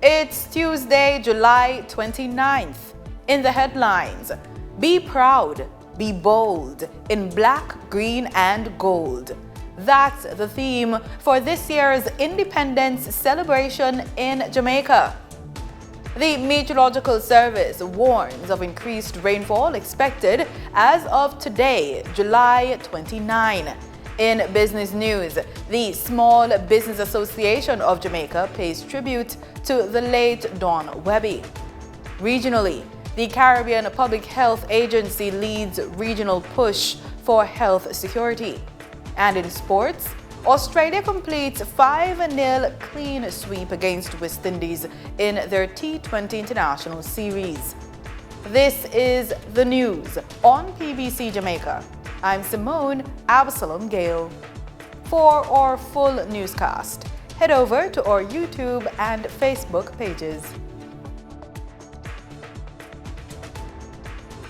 It's Tuesday, July 29th. In the headlines, be proud, be bold in black, green, and gold. That's the theme for this year's Independence celebration in Jamaica. The Meteorological Service warns of increased rainfall expected as of today, July 29. In business news, the Small Business Association of Jamaica pays tribute to the late Don Webby. Regionally, the Caribbean Public Health Agency leads regional push for health security. And in sports, Australia completes 5-0 clean sweep against West Indies in their T20 International Series. This is the news on PBC Jamaica. I'm Simone Absalom Gale. For our full newscast, head over to our YouTube and Facebook pages.